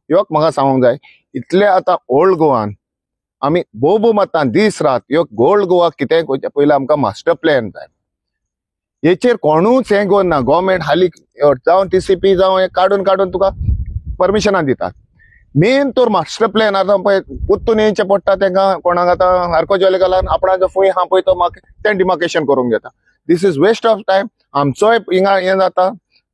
Yoke म्हाका सांगूंक जाय इतले आता ओल्ड गोवान आमी भोव मातान दीस रात योक गोल्ड गोवा कितें करचे पयलीं आमकां मास्टर प्लॅन जाय. हेचेर कोणूच हें करना. गव्हर्मेंट हालीं जावं TCP जावं हे काडून तुका परमिशनां दितात. मेन तर मास्टर प्लॅन आतां पळय उत्तून येवचें पडटा तांकां कोणाक आतां आर्कोजियोलॉजिकलान आपणा जो फूंय हा पळय तो तें डिमार्केशन करूंक घेता. This is waste of time. आमचोय हिंगा हें जाता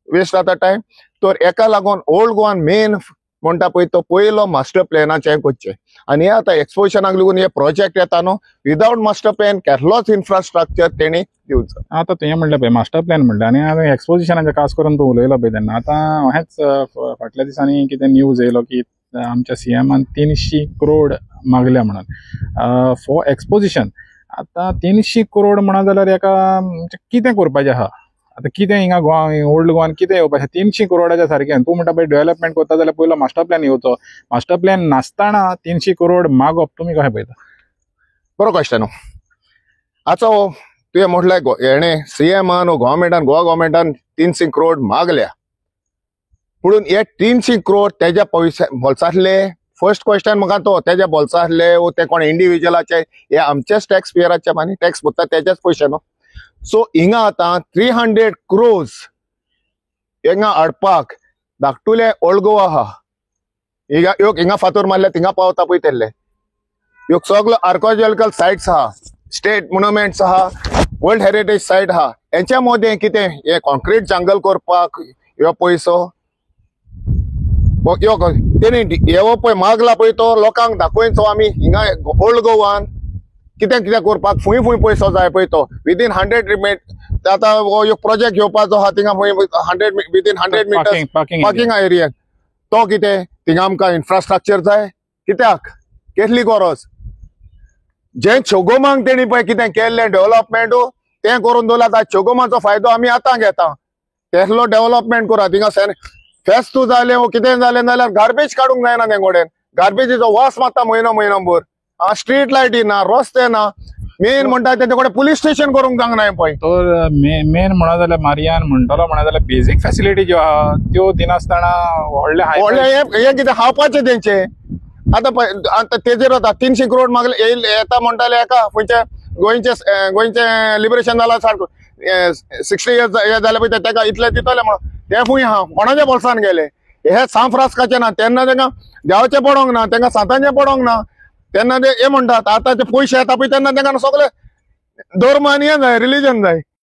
वेस्ट जाता टायम. तर हेका लागून ओल्ड गोवान मेन म्हणटा पळय तो पयलो मास्टर प्लॅनाचें करचें. आनी हे आतां एक्सपोजिशनाक लागून हे प्रोजेक्ट येता न्हू विदाउट मास्टर प्लॅन केसलोच इन्फ्रास्ट्रक्चर तेणी दिवचो. आता तुवें म्हणलें पळय मास्टर प्लॅन म्हणलें आनी हांवें एक्सपोजिशनाचें खास करून तूं उलयलो पळय तेन्ना आतां हेच फाटल्या दिसांनी कितें न्यूज येयलो की आमच्या CMान 300 करोड मागल्या म्हणून फॉर एक्सपोजिशन. आतां 300 करोड म्हणा जाल्यार हेका कितें करपाचें आहा? आतां कितें हिंगा ओल्ड गोवान कितें येवपाचें 300 करोडाच्या सारकें? तूं म्हणटा पळय डेव्हलपमेंट करता जाल्यार पयलो मास्टर प्लॅन येवचो. मास्टर प्लॅन नासतना 300 करोड मागप तुमी कशें पळयता? बरो क्वेश्चन. आतां तुवें म्हटलें हेणे CMान गव्हर्मेंटान गोवा गव्हर्मेंटान 300 करोड मागल्या. पुणून हे 300 करोड तेज्या बोल्सांतले फर्स्ट क्वेश्चन म्हाका तो तेज्या बोल्सांतले वो ते कोण इंडिव्हिज्युअलाचे हे आमचेच टॅक्स पेयराचे आनी टॅक्स भरता तेजेच पयशे न्हू. सो हिंगा आतां 300 crores हिंगा हाडपाक धाकटुले ओल्ड गोवा आहा हिंगा फातर मारल्या थिंगा पावता पळय तेल्ले ह्यो सगळो आर्कोजियोलॉजिकल सायट्स आहा, स्टेट मोन्युमेंट्स आहा, वर्ल्ड हेरिटेज सायट आहा. हेच्या मदें कितें हे कॉन्क्रीट जंगल करपाक ह्यो पयसो तेणी हे पळय मागला पळय तो लोकांक दाखोवचो आमी हिंगा ओल्ड गोवान कितें कितें करपाक फूंय पयसो जाय पळय तो विदीन 100 मीटर. आतां हो प्रोजेक्ट घेवपाचो आहा थिंगा विदीन 100 मिटर्स पार्किंग एरियान तो कितें थिंगा आमकां इन्फ्रास्ट्रक्चर जाय कित्याक केसली गरज? जे छोगोमांक तेणी पळय कितें केल्लें डेव्हलपमेंट तें करून दवरला. छोगोमाचो फायदो आमी आतां घेता. तेसलो डेव्हलपमेंट करा. थिंगा फेस्त जालें वो कितें जालें जाल्यार गार्बेज काडूंक जायना तेंकोडेन. गार्बेजीचो वास मारता म्हयनोभर. स्ट्रीट लायटी ना, रस्ते ना. मेन म्हणटा तेजे कडेन पुलीस स्टेशन करूंक जावंक ना पळय. तर मेन म्हणा जाल्यार मारियान म्हणटलो म्हणा जाल्यार बेजीक फॅसिलिटी ज्यो आहा त्यो दिनासतना व्हडले हे कितें खावपाचें तेंचे. आतां तेजेर वता 300 करोड मागले येता म्हणटाले एका खंयचे गोंयचे लिबरेशन जाला सारको 60 years हे जाले पळय तेका इतले दितले म्हणून ते फूंय आहा कोणाच्या बोल्सान गेले. हे सांफ्रास्काचे ना तेन्ना तेंका देवाचें पडोंक ना, तेंका सांताचें पडोंक ना. तेन्ना ते हे म्हणटात आतां ते पयशे येता पळय तेन्ना तेंका सगळे धर्म आनी हे जाय रिलीजन जाय.